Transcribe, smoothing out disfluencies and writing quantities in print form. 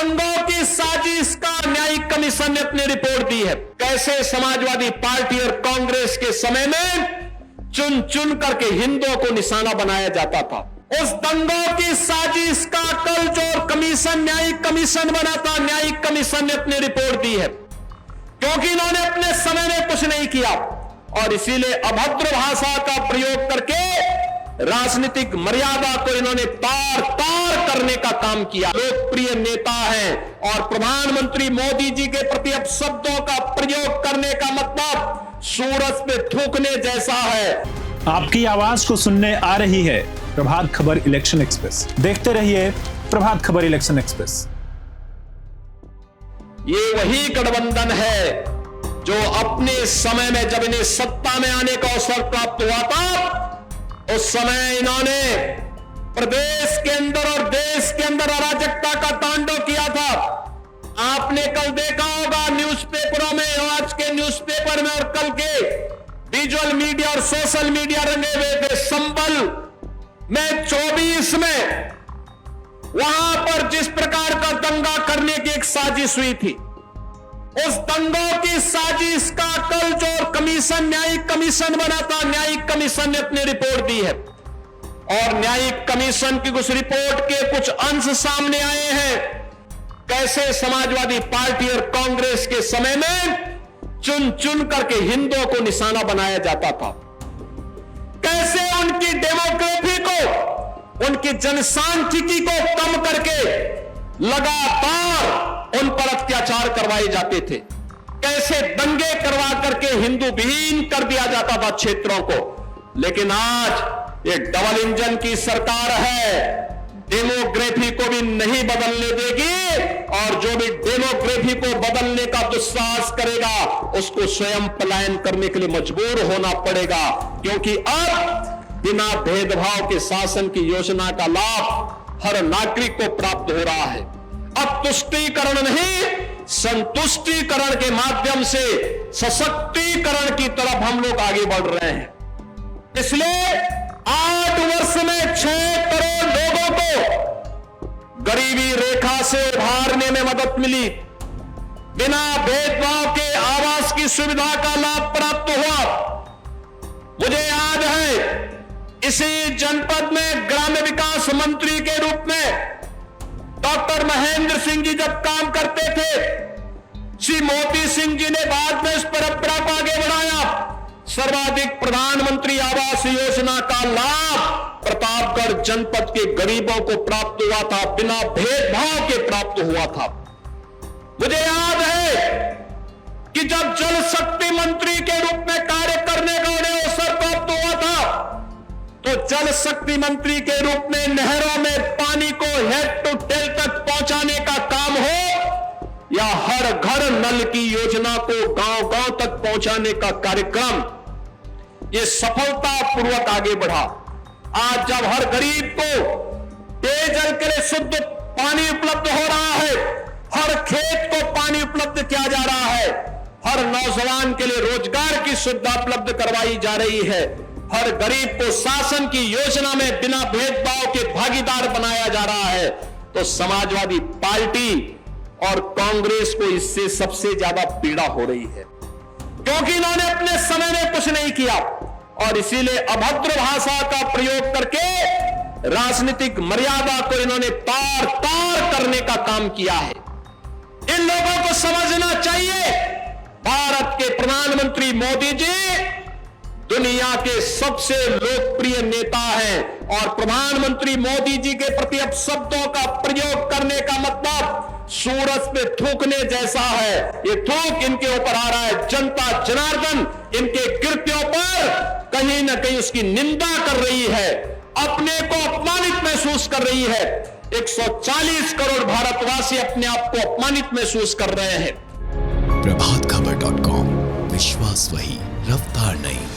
दंगों की साजिश का न्यायिक कमीशन ने अपनी रिपोर्ट दी है। कैसे समाजवादी पार्टी और कांग्रेस के समय में चुन चुन करके हिंदुओं को निशाना बनाया जाता था। उस दंगों की साजिश का कल जो कमीशन न्यायिक कमीशन बना था, न्यायिक कमीशन ने अपनी रिपोर्ट दी है, क्योंकि इन्होंने अपने समय में कुछ नहीं किया और इसीलिए अभद्र भाषा का प्रयोग करके राजनीतिक मर्यादा को इन्होंने तार तार करने का काम किया। लोकप्रिय नेता हैं और प्रधानमंत्री मोदी जी के प्रति अपशब्दों का प्रयोग करने का मतलब सूरज पे थूकने जैसा है। आपकी आवाज को सुनने आ रही है प्रभात खबर इलेक्शन एक्सप्रेस। देखते रहिए प्रभात खबर इलेक्शन एक्सप्रेस। ये वही गठबंधन है जो अपने समय में जब इन्हें सत्ता में आने का अवसर प्राप्त हुआ था, उस समय इन्होंने प्रदेश के अंदर और देश के अंदर अराजकता का तांडव किया था। आपने कल देखा होगा न्यूज़पेपरों में, आज के न्यूज़पेपर में और कल के विजुअल मीडिया और सोशल मीडिया रंगे हुए थे। संबल में 24 में वहां पर जिस प्रकार का दंगा करने की एक साजिश हुई थी, उस दंगों की साजिश का कल जो कमीशन न्यायिक कमीशन बना था, न्यायिक कमीशन ने अपनी रिपोर्ट दी है और न्यायिक कमीशन की उस रिपोर्ट के कुछ अंश सामने आए हैं। कैसे समाजवादी पार्टी और कांग्रेस के समय में चुन चुन करके हिंदुओं को निशाना बनाया जाता था, कैसे उनकी डेमोग्राफी को, उनकी जनसांख्यिकी को कम करके लगातार उन पर अत्याचार करवाए जाते थे, कैसे दंगे करवा करके हिंदू विहीन कर दिया जाता था क्षेत्रों को। लेकिन आज ये डबल इंजन की सरकार है, डेमोग्राफी को भी नहीं बदलने देगी और जो भी डेमोग्राफी को बदलने का दुस्साहस करेगा उसको स्वयं पलायन करने के लिए मजबूर होना पड़ेगा, क्योंकि अब बिना भेदभाव के शासन की योजना का लाभ हर नागरिक को प्राप्त हो रहा है। अब तुष्टीकरण नहीं, संतुष्टीकरण के माध्यम से सशक्तिकरण की तरफ हम लोग आगे बढ़ रहे हैं। इसलिए 8 वर्ष में 6 करोड़ लोगों को गरीबी रेखा से उभारने में मदद मिली, बिना भेदभाव के आवास की सुविधा का लाभ प्राप्त हुआ। मुझे याद है इसी जनपद में ग्राम्य विकास मंत्री के रूप में डॉक्टर महेंद्र सिंह जी जब काम करते थे, श्री मोती सिंह जी ने बाद में इस परंपरा को आगे बढ़ाया। सर्वाधिक प्रधानमंत्री आवास योजना का लाभ प्रतापगढ़ जनपद के गरीबों को प्राप्त हुआ था, बिना भेदभाव के प्राप्त हुआ था। मुझे याद है कि जब जल शक्ति मंत्री के रूप में कार्य करने का उन्हें अवसर प्राप्त हुआ था, तो जल शक्ति मंत्री के रूप में नहरों में पानी को हेड टू टेल तक पहुंचाने का काम हो या हर घर नल की योजना को गांव गांव तक पहुंचाने का कार्यक्रम, ये सफलतापूर्वक आगे बढ़ा। आज जब हर गरीब को पेयजल के लिए शुद्ध पानी उपलब्ध हो रहा है, हर खेत को पानी उपलब्ध किया जा रहा है, हर नौजवान के लिए रोजगार की सुविधा उपलब्ध करवाई जा रही है, हर गरीब को शासन की योजना में बिना भेदभाव के भागीदार बनाया जा रहा है, तो समाजवादी पार्टी और कांग्रेस को इससे सबसे ज्यादा पीड़ा हो रही है, क्योंकि इन्होंने अपने समय में कुछ नहीं किया और इसीलिए अभद्र भाषा का प्रयोग करके राजनीतिक मर्यादा को इन्होंने तार तार करने का काम किया है। इन लोगों को समझना चाहिए, भारत के प्रधानमंत्री मोदी जी दुनिया के सबसे लोकप्रिय नेता हैं और प्रधानमंत्री मोदी जी के प्रति अपशब्दों का प्रयोग करने का मतलब सूरज पे थूकने जैसा है। ये थूक इनके ऊपर आ रहा है, जनता जनार्दन इनके कृत्यों पर कहीं ना कहीं उसकी निंदा कर रही है, अपने को अपमानित महसूस कर रही है। 140 करोड़ भारतवासी अपने आप को अपमानित महसूस कर रहे हैं। प्रभातखबर.com, विश्वास वही, रफ्तार नहीं।